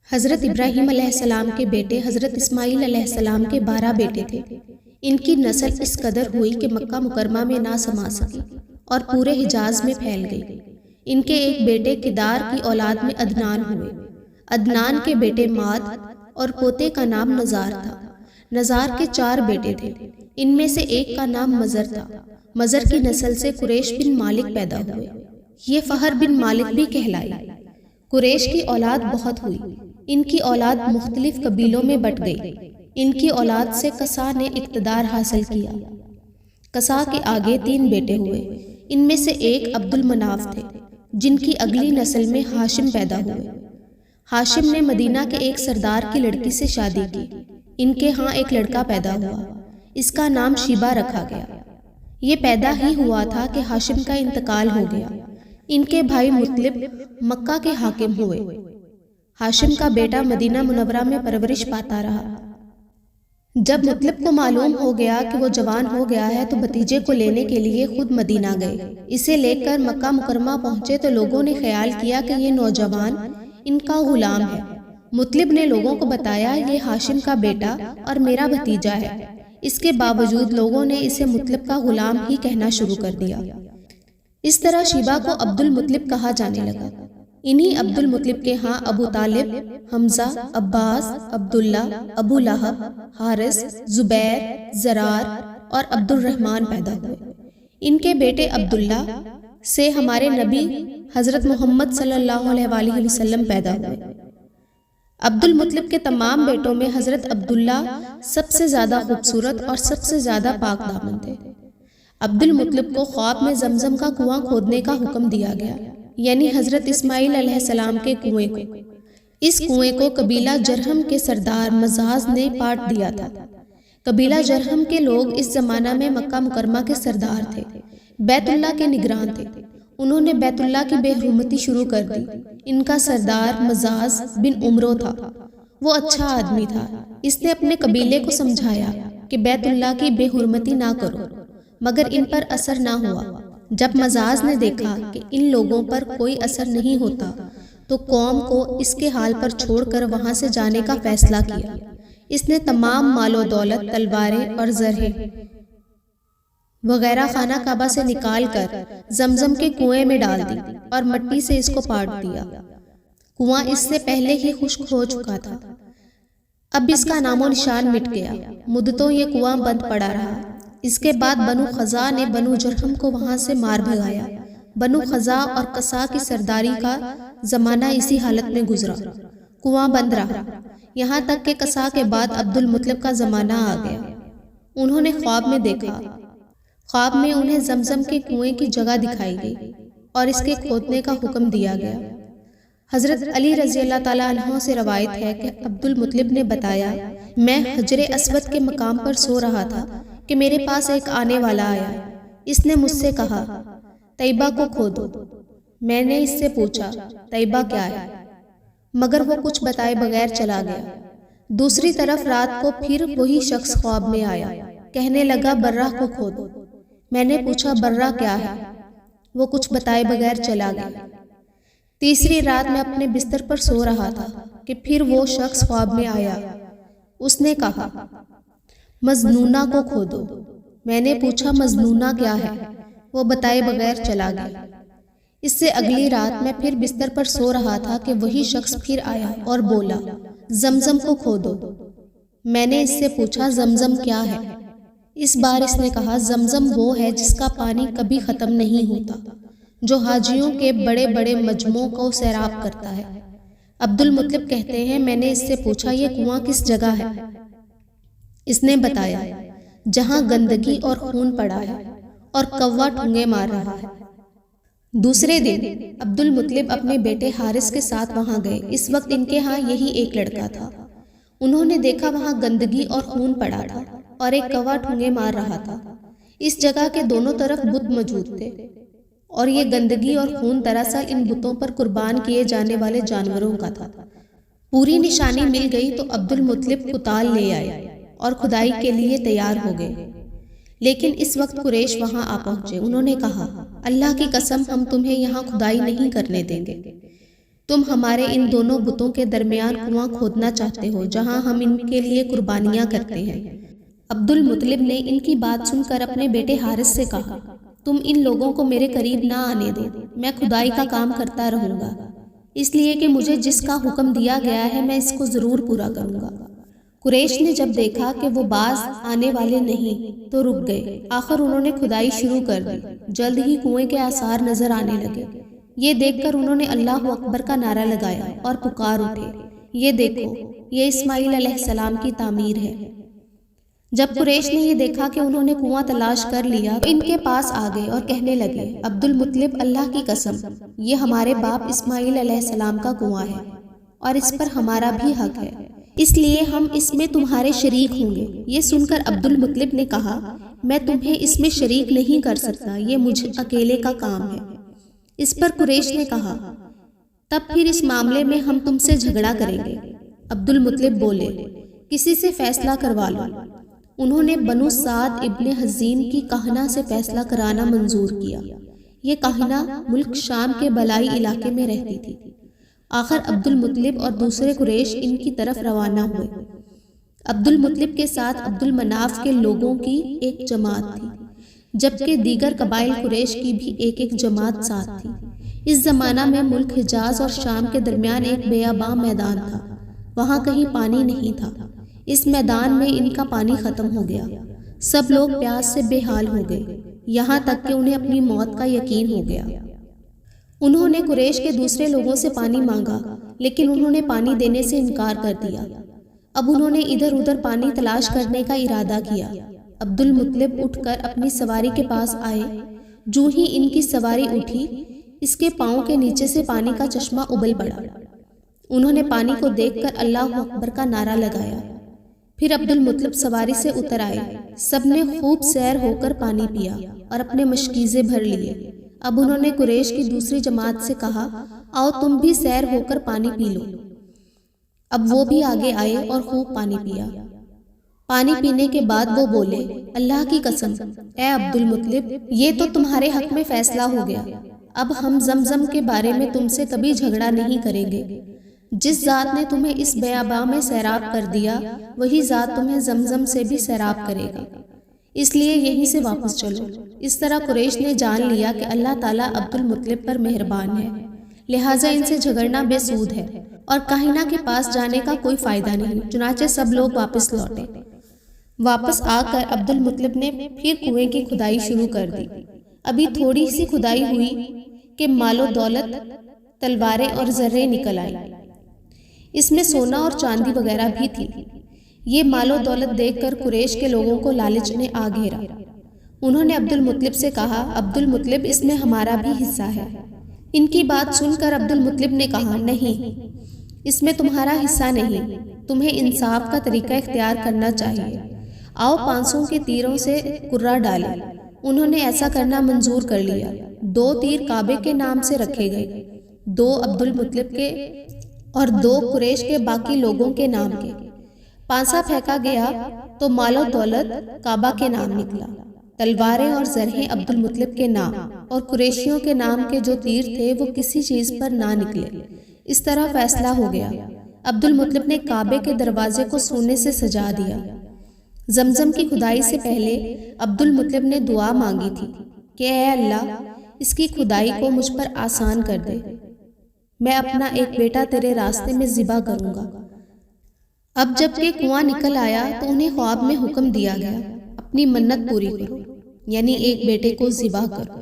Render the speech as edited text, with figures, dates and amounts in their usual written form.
حضرت ابراہیم علیہ السلام کے بیٹے حضرت اسماعیل علیہ السلام کے 12 بیٹے تھے۔ ان کی نسل اس قدر ہوئی کہ مکہ مکرمہ میں نہ سما سکی اور پورے حجاز میں پھیل گئی۔ ان کے ایک بیٹے کدار کی اولاد میں عدنان ہوئے۔ عدنان کے بیٹے ماد اور پوتے کا نام نزار تھا۔ نزار کے 4 بیٹے تھے، ان میں سے ایک کا نام مزر تھا۔ مزر کی نسل سے قریش بن مالک پیدا ہوئے، یہ فہر بن مالک بھی کہلائی۔ قریش کی اولاد بہت ہوئی، ان کی اولاد مختلف قبیلوں میں بٹ گئی۔ ان کی اولاد سے کسا نے اقتدار حاصل کیا۔ کسا کے آگے 3 بیٹے ہوئے، ان میں سے ایک عبد المناف تھے، جن کی اگلی نسل میں ہاشم پیدا ہوئے۔ ہاشم نے مدینہ کے ایک سردار کی لڑکی سے شادی کی۔ ان کے ہاں ایک لڑکا پیدا ہوا، اس کا نام شیبہ رکھا گیا۔ یہ پیدا ہی ہوا تھا کہ ہاشم کا انتقال ہو گیا۔ ان کے بھائی مطلب مکہ کے حاکم ہوئے۔ ہاشم کا بیٹا مدینہ منورہ میں پرورش پاتا رہا۔ جب مطلب کو معلوم ہو گیا کہ وہ جوان ہو گیا ہے تو بھتیجے کو لینے کے لیے خود مدینہ گئے۔ اسے لے کر مکہ مکرمہ پہنچے تو لوگوں نے خیال کیا کہ یہ نوجوان ان کا غلام ہے۔ مطلب نے لوگوں کو بتایا یہ ہاشم کا بیٹا اور میرا بھتیجا ہے۔ اس کے باوجود لوگوں نے اسے مطلب کا غلام ہی کہنا شروع کر دیا۔ اس طرح شیبہ کو عبد المطلب کہا جانے لگا۔ انہی عبد المطلب کے ہاں ابو طالب، حمزہ، عباس، عبداللہ، ابو لہب، حارث، زبیر، زرار اور عبد الرحمن پیدا ہوئے۔ ان کے بیٹے عبداللہ سے ہمارے نبی حضرت محمد صلی اللہ علیہ وآلہ وسلم پیدا ہوئے۔ عبد المطلب کے تمام بیٹوں میں حضرت عبداللہ سب سے زیادہ خوبصورت اور سب سے زیادہ پاک دامن تھے۔ عبد المطلب کو خواب میں زمزم کا کنواں کھودنے کا حکم دیا گیا، یعنی حضرت اسماعیل علیہ السلام کے کنویں کو۔ اس کنویں کو قبیلہ جرہم کے سردار مزاز نے پاٹ دیا تھا۔ قبیلہ جرہم کے لوگ اس زمانہ میں مکہ مکرمہ کے سردار تھے، بیت اللہ کے نگران تھے۔ انہوں نے بیت اللہ کی بے حرمتی شروع کر دی۔ ان کا سردار مزاز بن عمرو تھا، وہ اچھا آدمی تھا۔ اس نے اپنے قبیلے کو سمجھایا کہ بیت اللہ کی بے حرمتی نہ کرو، مگر ان پر اثر نہ ہوا۔ جب مزاز نے دیکھا کہ ان لوگوں پر کوئی اثر نہیں ہوتا تو قوم کو اس کے حال پر چھوڑ کر وہاں سے جانے کا فیصلہ کیا۔ اس نے تمام مال و دولت، تلواریں اور زرہیں وغیرہ خانہ کعبہ سے نکال کر زمزم کے کنویں میں ڈال دی اور مٹی سے اس کو پاٹ دیا۔ کنواں اس سے پہلے ہی خشک ہو چکا تھا، اب اس کا نام و نشان مٹ گیا۔ مدتوں یہ کنواں بند پڑا رہا۔ اس کے بعد بنو خزاع نے بنو جرہم کو وہاں سے مار بھگایا۔ بنو خزاع اور کسا کی سرداری کا زمانہ اسی حالت میں گزرا، کنواں بند رہا، یہاں تک کہ کسا کے بعد عبد المطلب کا زمانہ آ گیا۔ انہوں نے خواب میں دیکھا، خواب میں انہیں زمزم کے کنویں کی جگہ دکھائی گئی اور اس کے کھودنے کا حکم دیا گیا۔ حضرت علی رضی اللہ تعالیٰ عنہ سے روایت ہے کہ عبد المطلب نے بتایا، میں حجر اسود کے مقام پر سو رہا تھا کہ میرے پاس ایک آنے والا آیا۔ اس نے مجھ سے کہا طیبہ کو کھودو۔ میں نے اس سے پوچھا طیبہ کیا ہے، مگر وہ کچھ بتائے بغیر چلا گیا۔ دوسری طرف رات کو پھر وہی شخص خواب میں آیا، کہنے لگا برہ کو کھودو۔ میں نے پوچھا برہ کیا ہے، وہ کچھ بتائے بغیر چلا گیا۔ تیسری رات میں اپنے بستر پر سو رہا تھا کہ پھر وہ شخص خواب میں آیا۔ اس نے کہا مظنونہ کو کھودو۔ میں نے پوچھا مظنونہ کیا ہے، وہ بتائے بغیر چلا گیا۔ اس سے اگلی رات میں پھر بستر پر سو رہا تھا کہ وہی شخص پھر آیا اور بولا زمزم کو کھودو۔ میں نے اس سے پوچھا زمزم کیا ہے۔ اس بار اس نے کہا زمزم وہ ہے جس کا پانی کبھی ختم نہیں ہوتا، جو حاجیوں کے بڑے بڑے مجمعوں کو سیراب کرتا ہے۔ عبد المطلب کہتے ہیں میں نے اس سے پوچھا یہ کنواں کس جگہ ہے۔ اس نے بتایا جہاں گندگی اور خون پڑا ہے اور کوا ٹھونگے مار رہا ہے۔ دوسرے دن عبد المطلب اپنے بیٹے حارث کے ساتھ وہاں گئے۔ اس وقت ان کے ہاں یہی ایک لڑکا تھا۔ انہوں نے دیکھا وہاں گندگی اور خون پڑا تھا اور ایک کوا ٹھونگے مار رہا تھا۔ اس جگہ کے دونوں طرف بت موجود تھے اور یہ گندگی اور خون دراصل ان بتوں پر قربان کیے جانے والے جانوروں کا تھا۔ پوری نشانی مل گئی تو عبد المطلب کتال لے آئے اور کھدائی کے لیے تیار ہو گئے۔ لیکن اس وقت قریش وہاں آ پہنچے۔ انہوں نے کہا اللہ کی قسم ہم تمہیں یہاں کھدائی نہیں کرنے دیں گے۔ تم ہمارے ان دونوں بتوں کے درمیان کنواں کھودنا چاہتے ہو جہاں ہم ان کے لیے قربانیاں کرتے ہیں۔ عبد المطلب نے ان کی بات سن کر اپنے بیٹے حارث سے کہا، تم ان لوگوں کو میرے قریب نہ آنے دو، میں کھدائی کا کام کرتا رہوں گا، اس لیے کہ مجھے جس کا حکم دیا گیا ہے میں اس کو ضرور پورا کروں گا۔ قریش نے جب دیکھا کہ وہ باز آنے والے نہیں تو رک گئے۔ آخر انہوں نے کھدائی شروع کر دی۔ جلد ہی کنویں کے آثار نظر آنے لگے۔ یہ دیکھ کر انہوں نے اللہ اکبر کا نعرہ لگایا اور پکار اٹھے، یہ دیکھو، یہ اسماعیل علیہ السلام کی تعمیر ہے۔ جب قریش نے یہ دیکھا کہ انہوں نے کنواں تلاش کر لیا تو ان کے پاس آ گئے اور کہنے لگے، عبد المطلب، اللہ کی قسم، یہ ہمارے باپ اسماعیل علیہ السلام کا کنواں ہے اور اس پر ہمارا بھی حق ہے، اس لیے ہم اس میں تمہارے شریک ہوں گے۔ یہ سن کر عبد المطلب نے کہا، میں تمہیں اس میں شریک نہیں کر سکتا، یہ مجھ اکیلے کا کام ہے۔ اس پر قریش نے کہا، تب پھر اس معاملے میں ہم تم سے جھگڑا کریں گے۔ عبد المطلب بولے، کسی سے فیصلہ کروا لو۔ انہوں نے بنو سعد ابن حزین کی کہنہ سے فیصلہ کرانا منظور کیا۔ یہ کہنہ ملک شام کے بلائی علاقے میں رہتی تھی۔ آخر عبد المطلب اور دوسرے قریش ان کی طرف روانہ ہوئے۔ عبد المطلب کے ساتھ عبد المناف کے لوگوں کی ایک جماعت تھی، جبکہ دیگر قبائل قریش کی بھی ایک ایک جماعت ساتھ تھی۔ اس زمانہ میں ملک حجاز اور شام کے درمیان ایک بیاباں میدان تھا، وہاں کہیں پانی نہیں تھا۔ اس میدان میں ان کا پانی ختم ہو گیا۔ سب لوگ پیاس سے بے حال ہو گئے، یہاں تک کہ انہیں اپنی موت کا یقین ہو گیا۔ انہوں نے قریش کے دوسرے لوگوں سے پانی مانگا، لیکن انہوں نے پانی دینے سے انکار کر دیا۔ اب انہوں نے ادھر ادھر پانی تلاش کرنے کا ارادہ کیا۔ عبد المطلب اٹھ کر اپنی سواری کے پاس آئے۔ جو ہی ان کی سواری اٹھی، اس کے پاؤں کے نیچے سے پانی کا چشمہ ابل پڑا۔ انہوں نے پانی کو دیکھ کر اللہ اکبر کا نعرہ لگایا۔ پھر عبد المطلب سواری سے اتر آئے۔ سب نے خوب سیر ہو کر پانی پیا اور اپنے مشکیزے بھر لیے۔ اب انہوں نے قریش کی دوسری جماعت سے کہا، آؤ تم بھی سیر ہو کر پانی پی لو۔ اب وہ بھی آگے آئے اور خوب پانی پیا۔ پانی پینے کے بعد وہ بولے، اللہ کی قسم، اے عبد المطلب، یہ تو تمہارے حق میں فیصلہ ہو گیا۔ اب ہم زمزم کے بارے میں تم سے کبھی جھگڑا نہیں کریں گے۔ جس ذات نے تمہیں اس بیاباں میں سیراب کر دیا، وہی ذات تمہیں زمزم سے بھی سیراب کرے گا، اس لیے یہیں سے واپس چلو۔ اس طرح قریش نے جان لیا کہ اللہ تعالیٰ عبد المطلب پر مہربان ہے، لہٰذا ان سے جھگڑنا بے سود ہے اور کاہنہ کے پاس جانے کا کوئی فائدہ نہیں۔ چنانچہ سب لوگ واپس لوٹے۔ واپس آ کر عبد المطلب نے پھر کنویں کی کھدائی شروع کر دی۔ ابھی تھوڑی سی کھدائی ہوئی کہ مال و دولت، تلواریں اور زریں نکل آئی۔ اس میں سونا اور چاندی وغیرہ بھی تھی۔ یہ مال و دولت دیکھ کر قریش کے لوگوں کو لالچ نے آ گھیرا۔ انہوں نے عبد المطلب سے کہا، عبد المطلب، اس میں ہمارا بھی حصہ ہے۔ ان کی بات سن کر عبد المطلب نے کہا، نہیں، اس میں تمہارا حصہ نہیں، تمہیں انصاف کا طریقہ اختیار کرنا چاہیے۔ آؤ 500 کے تیروں سے کرہ ڈالیں۔ انہوں نے ایسا کرنا منظور کر لیا۔ 2 تیر کعبے کے نام سے رکھے گئے، 2 عبد المطلب کے اور 2 قریش کے باقی لوگوں کے نام کے۔ پانسا پھینکا گیا تو مال و دولت کعبہ کے نام نکلا، تلواریں اور زرہیں عبد المطلب کے نام، اور قریشیوں کے نام کے جو تیر تھے وہ کسی چیز پر نہ نکلے۔ اس طرح فیصلہ ہو گیا۔ عبد المطلب نے کعبے کے دروازے کو سونے سے سجا دیا۔ زمزم کی کھدائی سے پہلے عبد المطلب نے دعا مانگی تھی کہ اے اللہ، اس کی کھدائی کو مجھ پر آسان کر دے، میں اپنا ایک بیٹا تیرے راستے میں ذبح کروں گا۔ اب جب کہ کنواں نکل آیا تو انہیں خواب میں حکم دیا گیا، اپنی منت پوری کرو، یعنی ایک بیٹے کو ذبح کرو۔